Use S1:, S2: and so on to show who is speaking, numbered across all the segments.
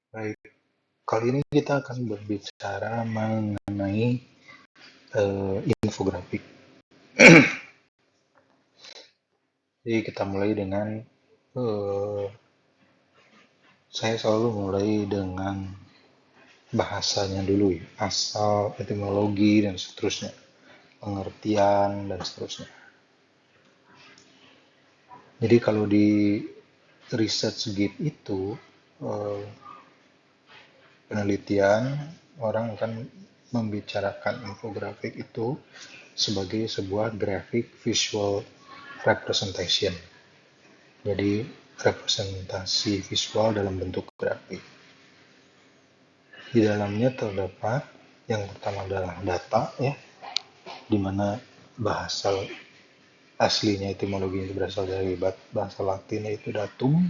S1: Baik, kali ini kita akan berbicara mengenai infografik. Jadi kita mulai dengan saya selalu mulai dengan bahasanya dulu ya, asal, etimologi dan seterusnya, pengertian dan seterusnya. Jadi kalau di ResearchGate itu penelitian orang akan membicarakan infografik itu sebagai sebuah graphic visual representation. Jadi representasi visual dalam bentuk grafik. Di dalamnya terdapat yang pertama adalah data ya, di mana bahasa aslinya etimologi itu berasal dari bahasa Latin yaitu datum,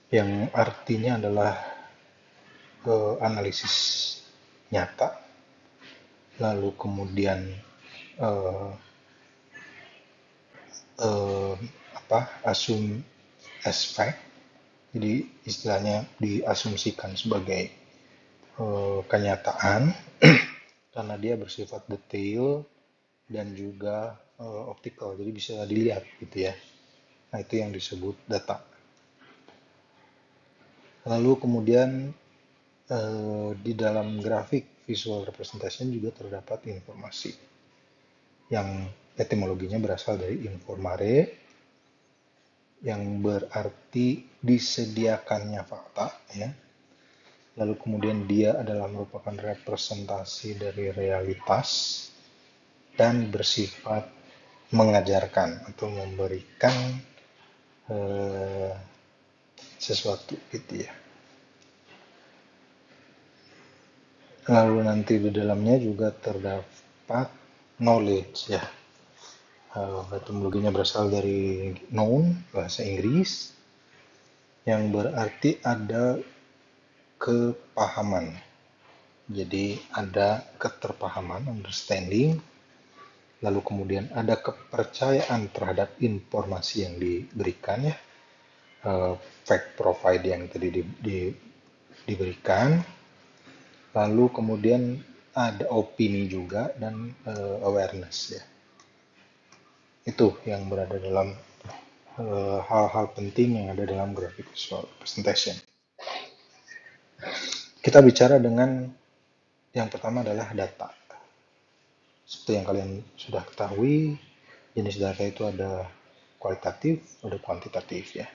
S1: yang artinya adalah analisis nyata. Lalu kemudian eh, eh, asum aspek, jadi istilahnya diasumsikan sebagai kenyataan karena dia bersifat detail dan juga optical, jadi bisa dilihat gitu ya. Nah, itu yang disebut data. Lalu kemudian di dalam grafik visual representation juga terdapat informasi yang etimologinya berasal dari informare, yang berarti disediakannya fakta ya. Lalu kemudian dia adalah merupakan representasi dari realitas dan bersifat mengajarkan atau memberikan sesuatu gitu ya. Lalu nanti di dalamnya juga terdapat knowledge ya. Etimologinya berasal dari known, bahasa Inggris, yang berarti ada kepahaman. Jadi ada keterpahaman, understanding, lalu kemudian ada kepercayaan terhadap informasi yang diberikan ya, fact provide yang tadi diberikan, lalu kemudian ada opini juga dan awareness ya. Itu yang berada dalam hal-hal penting yang ada dalam graphic visual representation. Kita bicara dengan yang pertama adalah data. Seperti yang kalian sudah ketahui, jenis data itu ada kualitatif, ada kuantitatif ya.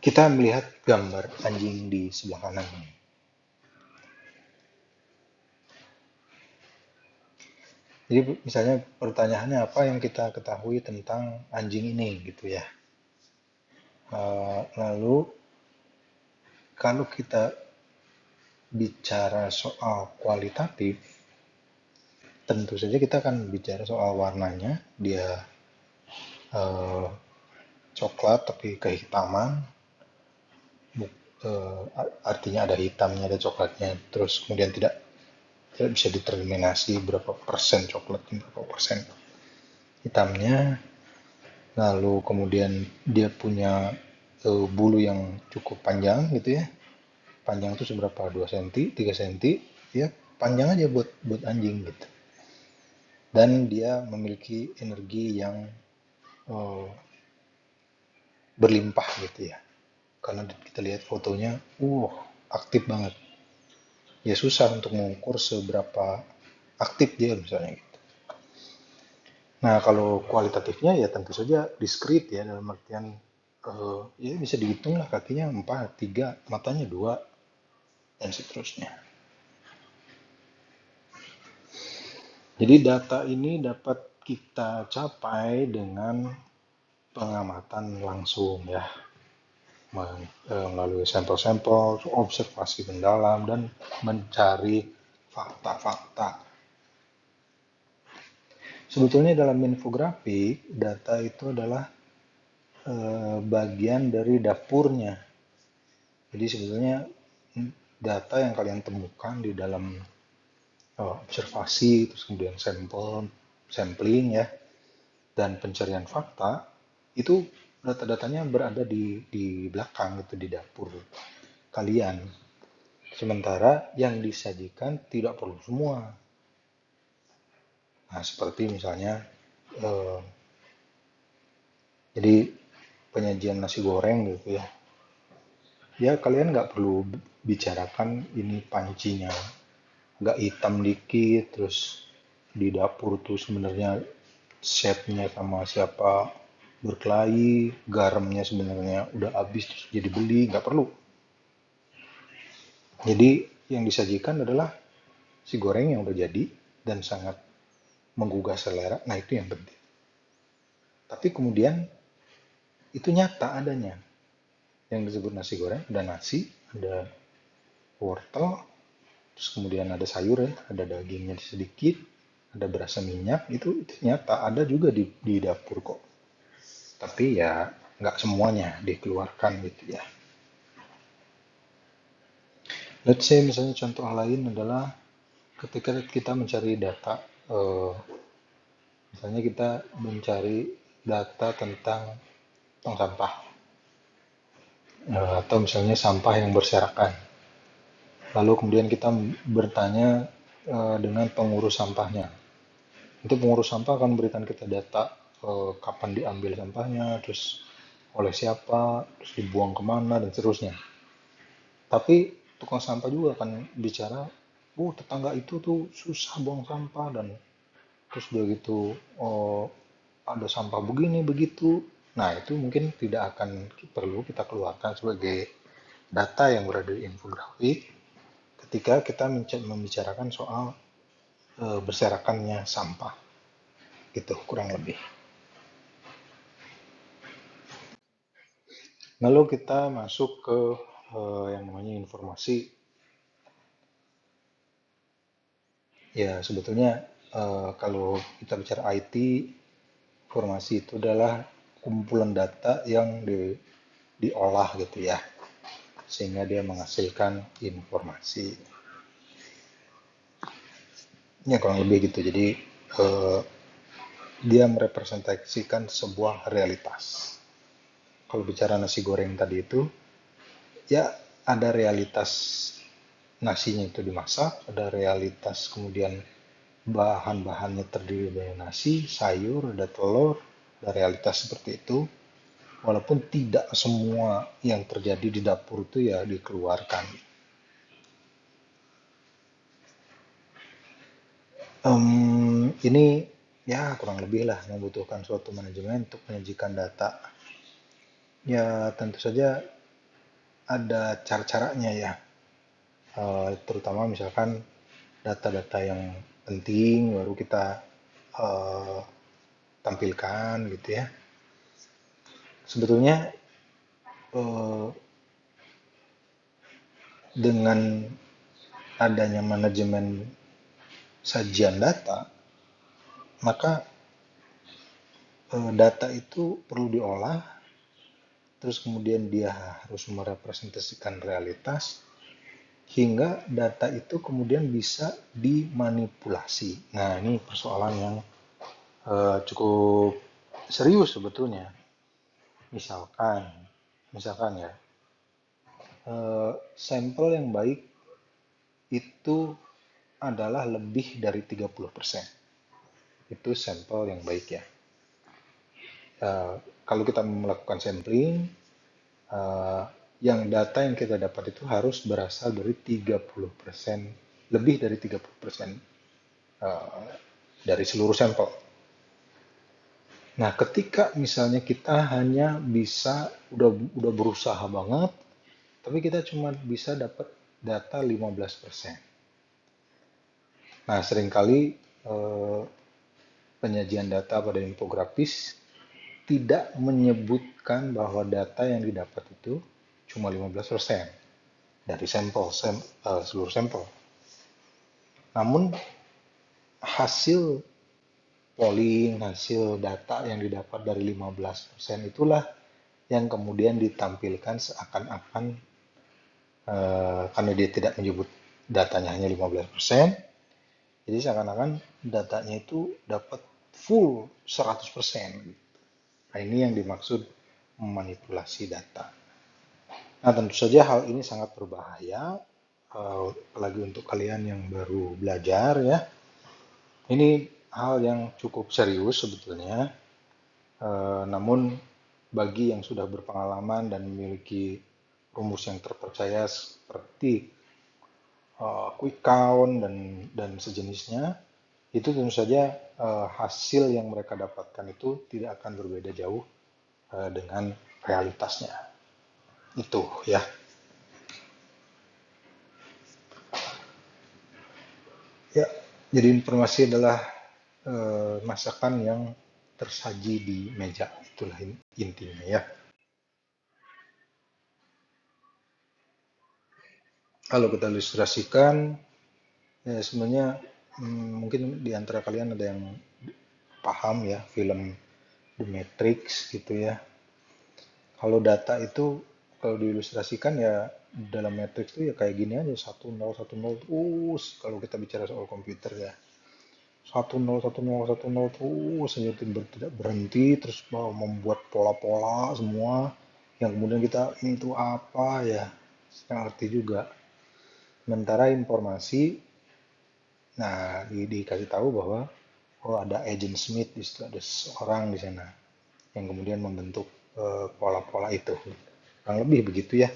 S1: Kita melihat gambar anjing di sebelah kanan. Jadi misalnya pertanyaannya apa yang kita ketahui tentang anjing ini gitu ya. Lalu kalau kita bicara soal kualitatif, tentu saja kita akan bicara soal warnanya. Dia coklat tapi kehitaman, artinya ada hitamnya, ada coklatnya, terus kemudian tidak bisa determinasi berapa persen coklat, berapa persen hitamnya. Lalu kemudian dia punya bulu yang cukup panjang gitu ya. Panjang itu seberapa? 2 cm, 3 cm, ya panjang aja buat anjing gitu. Dan dia memiliki energi yang berlimpah gitu ya. Karena kita lihat fotonya, aktif banget. Ya susah untuk mengukur seberapa aktif dia misalnya gitu. Nah, kalau kualitatifnya ya tentu saja diskrit ya, dalam artian ya bisa dihitung lah, kakinya 4, 3, matanya 2, dan seterusnya. Jadi data ini dapat kita capai dengan pengamatan langsung ya, melalui sampel-sampel, observasi mendalam, dan mencari fakta-fakta. Sebetulnya dalam infografik, data itu adalah bagian dari dapurnya. Jadi sebetulnya data yang kalian temukan di dalam observasi, terus kemudian sampling ya, dan pencarian fakta, itu data-datanya berada di belakang itu di dapur kalian. Sementara yang disajikan tidak perlu semua. Nah, seperti misalnya eh, jadi penyajian nasi goreng gitu ya. Ya kalian nggak perlu bicarakan ini pancinya agak hitam dikit, terus di dapur tuh sebenarnya chefnya sama siapa berkelahi, garamnya sebenarnya udah habis terus jadi beli, nggak perlu. Jadi yang disajikan adalah si goreng yang udah jadi dan sangat menggugah selera. Nah itu yang penting. Tapi kemudian itu nyata adanya. Yang disebut nasi goreng ada nasi, ada wortel, terus kemudian ada sayur ya, ada dagingnya sedikit, ada berasa minyak, itu nyata ada juga di dapur kok. Tapi ya nggak semuanya dikeluarkan gitu ya. Let's say misalnya contoh lain adalah ketika kita mencari data, eh, misalnya kita mencari data tentang tong sampah, atau misalnya sampah yang berserakan. Lalu kemudian kita bertanya dengan pengurus sampahnya. Itu pengurus sampah akan memberikan kita data kapan diambil sampahnya, terus oleh siapa, terus dibuang kemana, dan seterusnya. Tapi tukang sampah juga akan bicara, tetangga itu tuh susah buang sampah, dan terus udah gitu, oh, ada sampah begini, begitu. Nah, itu mungkin tidak akan perlu kita keluarkan sebagai data yang berada di infografik ketika kita membicarakan soal berserakannya sampah. Gitu, kurang lebih. Lalu kita masuk ke yang namanya informasi. Ya, sebetulnya kalau kita bicara IT, informasi itu adalah kumpulan data yang diolah gitu ya, sehingga dia menghasilkan informasi. Ya, kurang lebih gitu. Jadi, eh, dia merepresentasikan sebuah realitas. Kalau bicara nasi goreng tadi itu, ya ada realitas nasinya itu dimasak, ada realitas kemudian bahan-bahannya terdiri dari nasi, sayur, ada telur, ada realitas seperti itu. Walaupun tidak semua yang terjadi di dapur itu ya dikeluarkan. Ini ya kurang lebih lah membutuhkan suatu manajemen untuk menyajikan data. Ya tentu saja ada cara-caranya ya. Terutama misalkan data-data yang penting baru kita eh, tampilkan gitu ya. Sebetulnya eh, dengan adanya manajemen sajian data, maka data itu perlu diolah, terus kemudian dia harus merepresentasikan realitas, hingga data itu kemudian bisa dimanipulasi. Nah, ini persoalan yang cukup serius sebetulnya. Misalkan, misalkan ya, sampel yang baik itu adalah lebih dari 30%. Itu sampel yang baik ya. Kalau kita melakukan sampling, uh, yang data yang kita dapat itu harus berasal dari 30%, lebih dari 30% uh, dari seluruh sampel. Nah, ketika misalnya kita hanya bisa udah berusaha banget, tapi kita cuma bisa dapat data 15%. Nah, seringkali eh, penyajian data pada infografis tidak menyebutkan bahwa data yang didapat itu cuma 15% dari seluruh sampel. Namun hasil polling, hasil data yang didapat dari 15% itulah yang kemudian ditampilkan seakan-akan karena dia tidak menyebut datanya hanya 15%, jadi seakan-akan datanya itu dapat full 100%. Nah, ini yang dimaksud memanipulasi data. Nah, tentu saja hal ini sangat berbahaya, apalagi untuk kalian yang baru belajar ya. Ini hal yang cukup serius sebetulnya, namun bagi yang sudah berpengalaman dan memiliki rumus yang terpercaya seperti quick count dan sejenisnya, itu tentu saja hasil yang mereka dapatkan itu tidak akan berbeda jauh dengan realitasnya. Itu ya. Ya, jadi informasi adalah masakan yang tersaji di meja. Itulah intinya ya. Kalau kita ilustrasikan, ya sebenarnya mungkin di antara kalian ada yang paham ya film The Matrix gitu ya. Kalau data itu kalau diilustrasikan ya dalam Matrix itu ya kayak gini aja 1010 terus kalau kita bicara soal komputer ya 101010 terus saja tidak berhenti terus membuat pola-pola semua yang kemudian kita ini itu apa ya saya ngerti juga. Sementara informasi, nah dikasih tahu bahwa oh ada agent Smith di situ, ada seorang di sana yang kemudian membentuk pola-pola itu. Kurang lebih begitu ya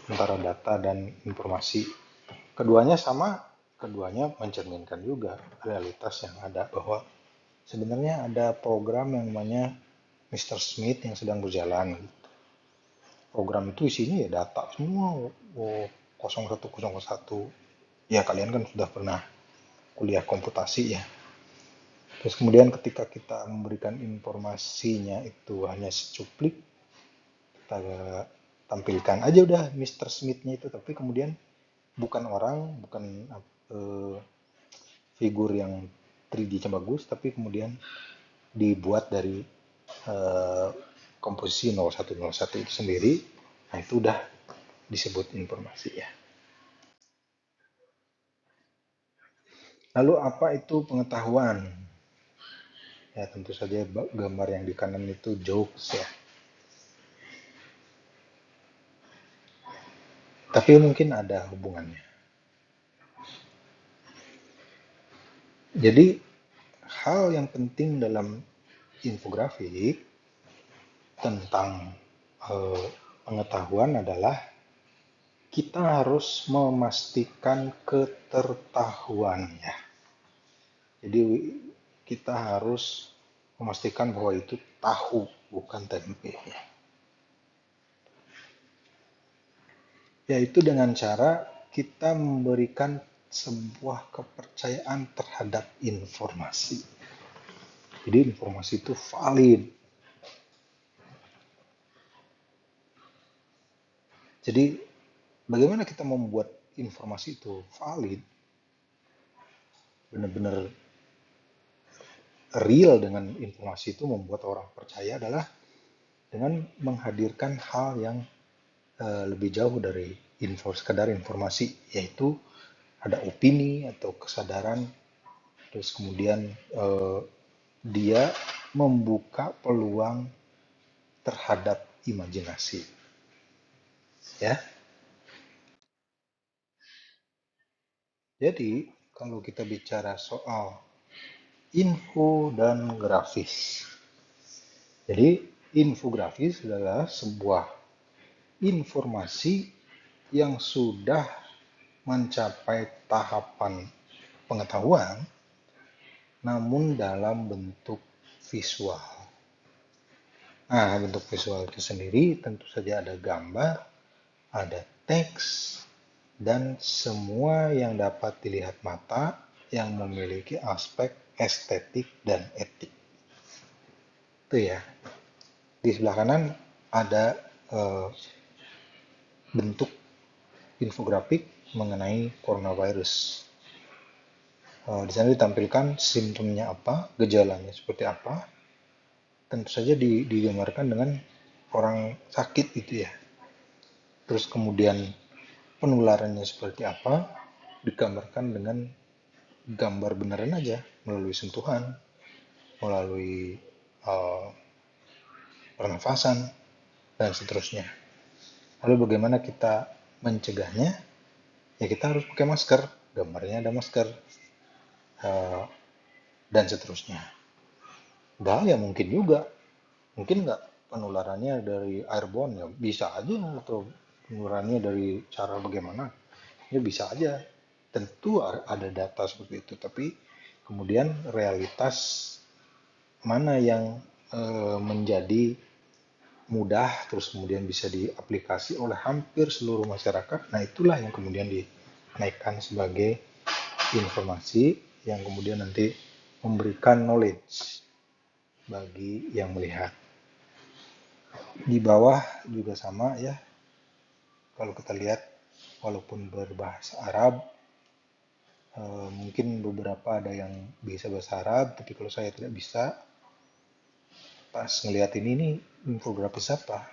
S1: antara data dan informasi. Keduanya sama, keduanya mencerminkan juga realitas yang ada bahwa sebenarnya ada program yang namanya Mr. Smith yang sedang berjalan. Program itu isinya ya data semua, 0101. Ya kalian kan sudah pernah kuliah komputasi ya. Terus kemudian ketika kita memberikan informasinya itu hanya secuplik, kita tampilkan aja udah Mr. Smith-nya itu, tapi kemudian bukan orang, bukan figur yang 3D-nya bagus, tapi kemudian dibuat dari komposisi 0101 itu sendiri, nah itu udah disebut informasi ya. Lalu apa itu pengetahuan? Ya tentu saja gambar yang di kanan itu jokes ya. Tapi mungkin ada hubungannya. Jadi hal yang penting dalam infografik tentang pengetahuan adalah kita harus memastikan ketertahuannya. Jadi kita harus memastikan bahwa itu tahu, bukan tempe. Yaitu dengan cara kita memberikan sebuah kepercayaan terhadap informasi. Jadi informasi itu valid. Jadi bagaimana kita membuat informasi itu valid, benar-benar real dengan informasi itu membuat orang percaya adalah dengan menghadirkan hal yang lebih jauh dari sekadar informasi, yaitu ada opini atau kesadaran, terus kemudian dia membuka peluang terhadap imajinasi, ya. Jadi kalau kita bicara soal info dan grafis, jadi infografis adalah sebuah informasi yang sudah mencapai tahapan pengetahuan, namun dalam bentuk visual. Nah, bentuk visual itu sendiri tentu saja ada gambar, ada teks, dan semua yang dapat dilihat mata yang memiliki aspek estetik dan etik. Itu ya. Di sebelah kanan ada bentuk infografik mengenai coronavirus. Di sana ditampilkan simptomnya apa, gejalanya seperti apa. Tentu saja digambarkan dengan orang sakit gitu ya. Terus kemudian penularannya seperti apa, digambarkan dengan gambar beneran aja, melalui sentuhan, melalui pernafasan. dan seterusnya. Lalu bagaimana kita mencegahnya? Ya kita harus pakai masker, gambarnya ada masker, dan seterusnya. Bahaya mungkin juga, mungkin nggak penularannya dari airborne, ya bisa aja, atau penularannya dari cara bagaimana, ya bisa aja. Tentu ada data seperti itu, tapi kemudian realitas mana yang menjadi mudah terus kemudian bisa diaplikasi oleh hampir seluruh masyarakat, nah itulah yang kemudian dinaikkan sebagai informasi yang kemudian nanti memberikan knowledge bagi yang melihat. Di bawah juga sama ya, kalau kita lihat walaupun berbahasa Arab, mungkin beberapa ada yang bisa bahasa Arab, tapi kalau saya tidak bisa, pas ngelihat ini nih infografis apa,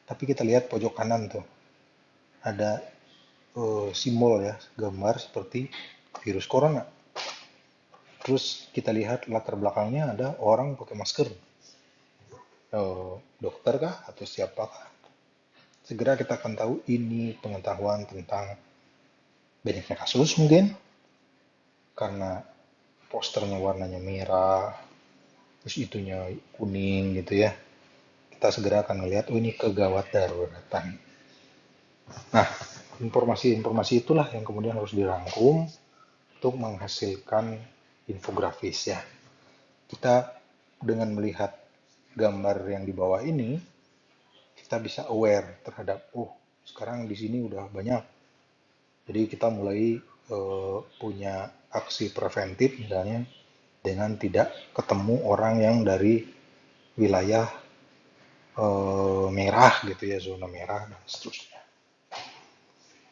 S1: tapi kita lihat pojok kanan tuh ada simbol ya, gambar seperti virus corona. Terus kita lihat latar belakangnya ada orang pakai masker, dokter kah atau siapakah? Segera kita akan tahu ini pengetahuan tentang banyaknya kasus mungkin, karena posternya warnanya merah, terus itunya kuning gitu ya. Kita segera akan melihat, oh ini kegawat daruratan. Nah, informasi-informasi itulah yang kemudian harus dirangkum untuk menghasilkan infografis ya. Kita dengan melihat gambar yang di bawah ini, kita bisa aware terhadap, oh sekarang di sini udah banyak. Jadi kita mulai punya aksi preventif misalnya dengan tidak ketemu orang yang dari wilayah merah gitu ya, zona merah dan seterusnya.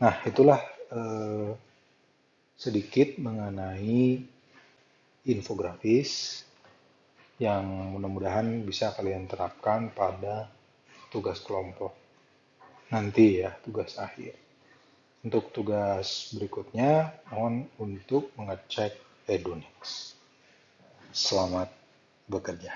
S1: Nah, itulah sedikit mengenai infografis yang mudah-mudahan bisa kalian terapkan pada tugas kelompok nanti ya, tugas akhir. Untuk tugas berikutnya, mohon untuk mengecek Edunix. Selamat bekerja.